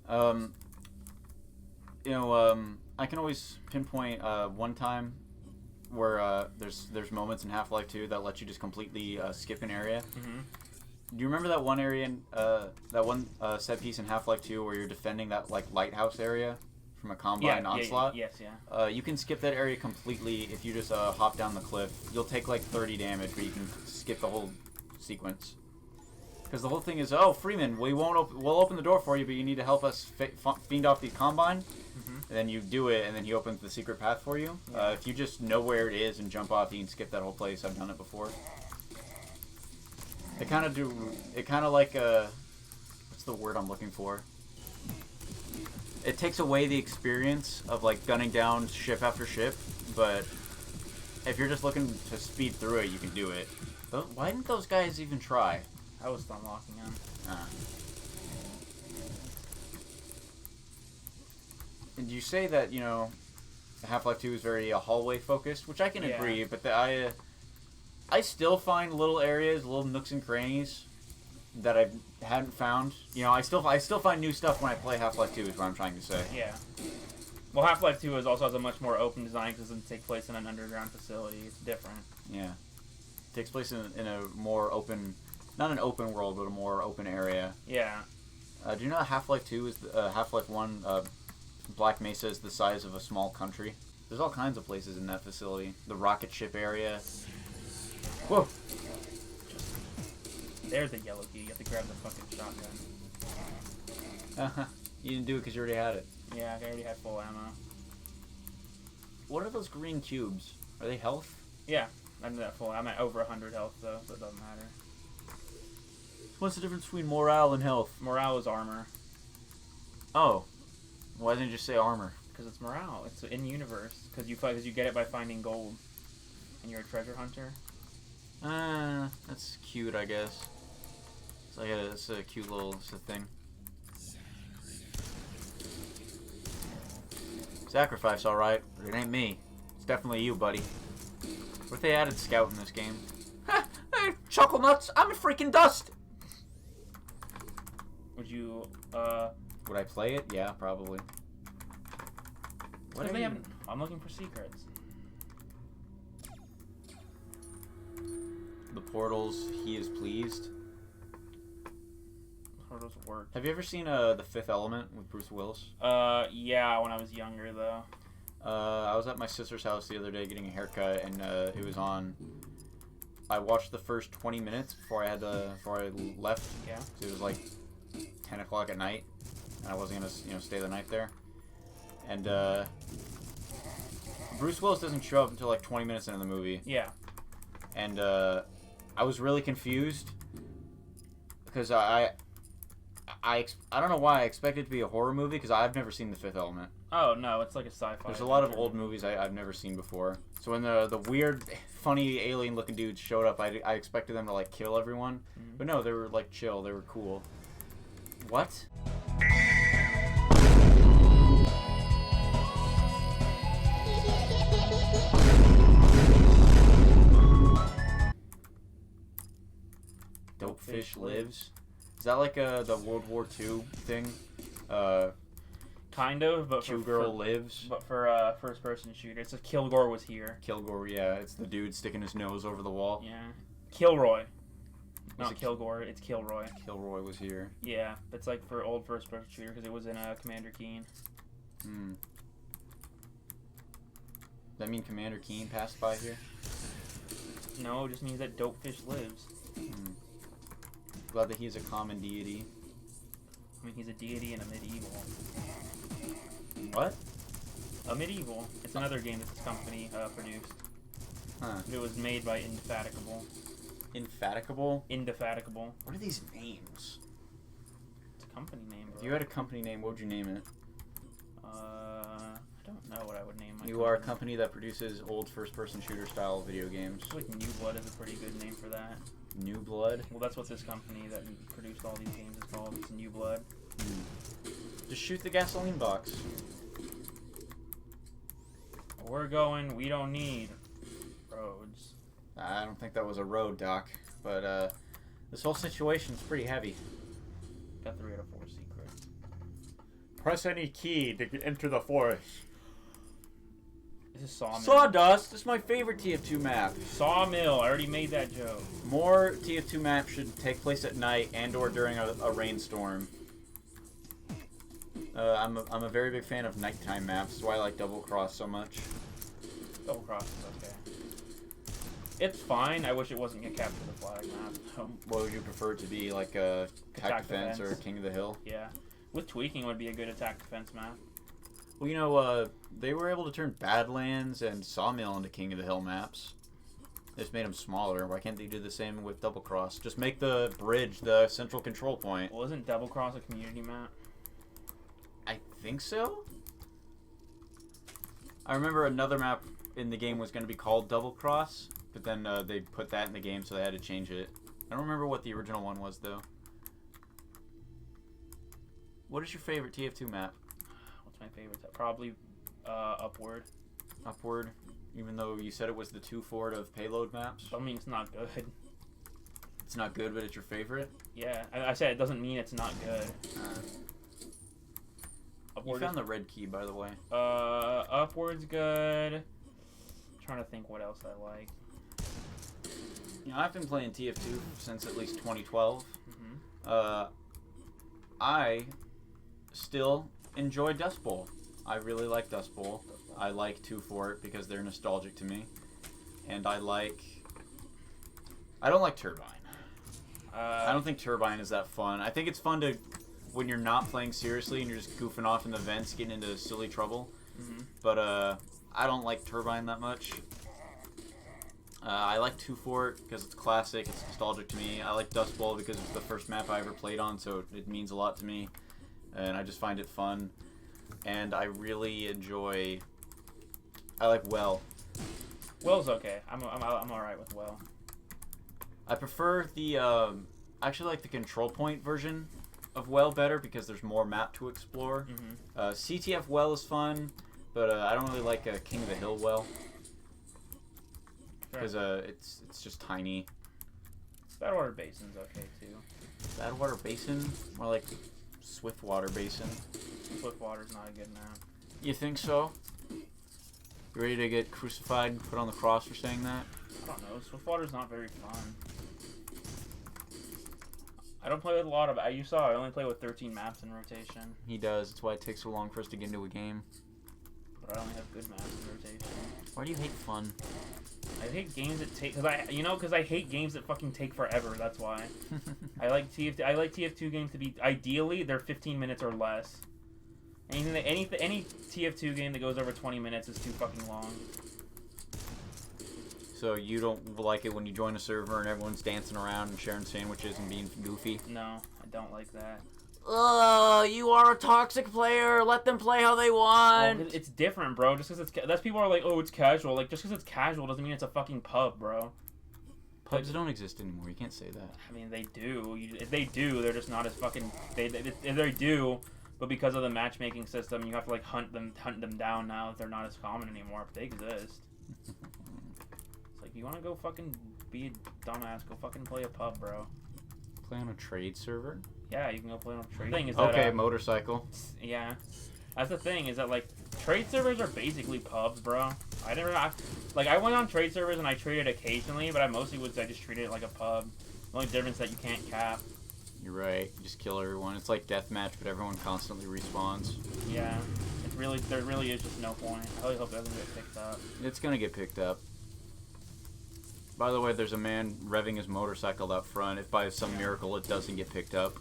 Um, I can always pinpoint one time where there's moments in Half-Life 2 that let you just completely skip an area. Mm-hmm. Do you remember that one area in that one set piece in Half-Life 2 where you're defending that like lighthouse area from a Combine onslaught? Yes, yeah. You can skip that area completely if you just hop down the cliff. You'll take like 30 damage, but you can skip the whole sequence. Because the whole thing is, oh, Freeman, we'll open the door for you, but you need to help us fiend off the Combine. Mm-hmm. And then you do it, and then he opens the secret path for you. Yeah. If you just know where it is and jump off, you can skip that whole place. I've done it before. It kind of like, what's the word I'm looking for? It takes away the experience of, like, gunning down ship after ship, but if you're just looking to speed through it, you can do it. But why didn't those guys even try? I was stun locking him. And you say that, Half-Life 2 is very hallway focused, which I can agree, but I still find little areas, little nooks and crannies that I hadn't found. I still find new stuff when I play Half-Life 2 is what I'm trying to say. Yeah. Well, Half-Life 2 also has a much more open design because it doesn't take place in an underground facility. It's different. Yeah. It takes place in a more open, not an open world, but a more open area. Yeah. Do you know Half-Life 2 is Half-Life 1, Black Mesa is the size of a small country? There's all kinds of places in that facility. The rocket ship area. Whoa! There's the yellow key. You have to grab the fucking shotgun. You didn't do it because you already had it. Yeah, I already had full ammo. What are those green cubes? Are they health? Yeah, I'm at full. I'm at over 100 health though, so it doesn't matter. What's the difference between morale and health? Morale is armor. Oh. Why didn't you just say armor? Because it's morale. It's in universe. Because you get it by finding gold. And you're a treasure hunter. That's cute, I guess. It's a cute little thing. Sacrifice, alright, but it ain't me. It's definitely you, buddy. What if they added Scout in this game? Ha! Hey, Chuckle Nuts! I'm a freaking Dust! Would you, Would I play it? Yeah, probably. What do they have? I'm looking for secrets. The portals, he is pleased. Portals work. Have you ever seen The Fifth Element with Bruce Willis? Yeah, when I was younger, though. I was at my sister's house the other day getting a haircut, and it was on. I watched the first 20 minutes before I left. Yeah. It was like 10 o'clock at night, and I wasn't gonna stay the night there. And Bruce Willis doesn't show up until like 20 minutes into the movie. Yeah. And I was really confused because I don't know why I expected it to be a horror movie because I've never seen The Fifth Element. Oh no, it's like a sci-fi. There's a lot of old movies I've never seen before. So when the weird, funny alien-looking dudes showed up, I expected them to like kill everyone, but no, they were like chill. They were cool. What? Dope Fish Lives. Is that like the World War II thing? Kind of, but Q-Girl Lives. But for first-person shooter, it's a Kilgore was here. Kilgore, yeah, it's the dude sticking his nose over the wall. Yeah. Kilroy. Not Kilgore, it's Kilroy. Kilroy was here. Yeah, it's like for old first-person shooter because it was in Commander Keen. Hmm. Does that mean Commander Keen passed by here? No, it just means that Dope Fish lives. Hmm. Glad that he's a common deity. I mean, he's a deity in a medieval. What? A medieval. It's another game that this company produced. Huh. It was made by Indefatigable. Indefatigable? Indefatigable. What are these names? It's a company name, bro. If you had a company name, what would you name it? I don't know what I would name my You are a company that produces old first-person shooter style video games. I feel like New Blood is a pretty good name for that. New Blood? Well, that's what this company that produced all these games is called. It's New Blood. Just shoot the gasoline box. We're going, we don't need roads. I don't think that was a road, Doc. But, this whole situation's pretty heavy. Got 3 out of 4 secrets. Press any key to enter the forest. This is Sawmill. Sawdust. This is my favorite TF2 map. Sawmill. I already made that joke. More TF2 maps should take place at night and/or during a rainstorm. I'm a very big fan of nighttime maps. That's why I like Double Cross so much. Double Cross is okay. It's fine. I wish it wasn't a capture the flag map. What would you prefer to be, like a attack defense or King of the Hill? Yeah. With tweaking would be a good attack defense map. Well, you know, they were able to turn Badlands and Sawmill into King of the Hill maps. They just made them smaller. Why can't they do the same with Double Cross? Just make the bridge the central control point. Well, isn't Double Cross a community map? I think so. I remember another map in the game was going to be called Double Cross, but then they put that in the game, so they had to change it. I don't remember what the original one was, though. What is your favorite TF2 map? What's my favorite? Probably Upward. Upward, even though you said it was the 2 of payload maps? I mean, it's not good. It's not good, but it's your favorite? Yeah, I said it doesn't mean it's not good. You found the red key, by the way. Upward's good. I'm trying to think what else I like. You know, I've been playing TF2 since at least 2012. Mm-hmm. I still enjoy Dust Bowl. I really like Dust Bowl. I like 2 because they're nostalgic to me. And I don't like Turbine. I don't think Turbine is that fun. I think it's fun to when you're not playing seriously and you're just goofing off in the vents, getting into silly trouble. Mm-hmm. But I don't like Turbine that much. I like 2 because it's classic, it's nostalgic to me. I like Dust Bowl because it's the first map I ever played on, so it means a lot to me. And I just find it fun. And I really enjoy... I like Well. Well's okay. I'm alright with Well. I prefer the... I actually like the control point version of Well better because there's more map to explore. Mm-hmm. CTF Well is fun, but I don't really like King of the Hill Well. Because it's just tiny. Badwater Basin's okay too. Badwater Basin? More like Swiftwater Basin. Swiftwater's not a good map. You think so? You ready to get crucified and put on the cross for saying that? I don't know. Swiftwater's not very fun. I don't play with a lot of... You saw I only play with 13 maps in rotation. He does. That's why it takes so long for us to get into a game. But I only have good maps in rotation. Why do you hate fun? I hate games that take... Because I hate games that fucking take forever. That's why. I like TF2 games to be... Ideally, they're 15 minutes or less. Any TF2 game that goes over 20 minutes is too fucking long. So you don't like it when you join a server and everyone's dancing around and sharing sandwiches and being goofy? No, I don't like that. You are a toxic player. Let them play how they want. Oh, it's different, bro. Just because that's people are like, oh, it's casual. Like, just because it's casual doesn't mean it's a fucking pub, bro. Pubs don't exist anymore. You can't say that. I mean, they do. If they do, they're just not as fucking. They do, but because of the matchmaking system, you have to like hunt them down now. They're not as common anymore, but they exist. It's like, you want to go fucking be a dumbass? Go fucking play a pub, bro. Play on a trade server? Yeah, you can go play on a trade. Thing is okay, that, motorcycle. Yeah, that's the thing. Is that like trade servers are basically pubs, bro. I went on trade servers and I traded occasionally, but I just treated it like a pub. The only difference is that you can't cap. You're right. You just kill everyone. It's like deathmatch, but everyone constantly respawns. Yeah, there really is just no point. I really hope it doesn't get picked up. It's gonna get picked up. By the way, there's a man revving his motorcycle out front. If by some miracle it doesn't get picked up.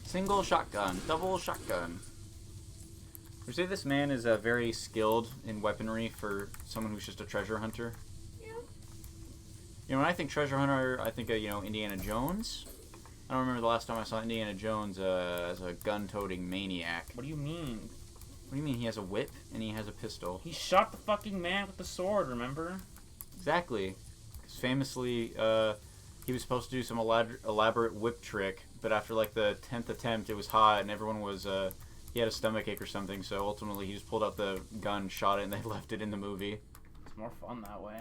Single shotgun, double shotgun. Would you say this man is very skilled in weaponry for someone who's just a treasure hunter? Yeah. You know, when I think treasure hunter, I think of, Indiana Jones. I don't remember the last time I saw Indiana Jones as a gun-toting maniac. What do you mean? What do you mean? He has a whip and he has a pistol. He shot the fucking man with the sword, remember? Exactly. Because famously, he was supposed to do some elaborate whip trick, but after like the 10th attempt, it was hot and everyone was, he had a stomachache or something, so ultimately he just pulled out the gun, shot it, and they left it in the movie. It's more fun that way.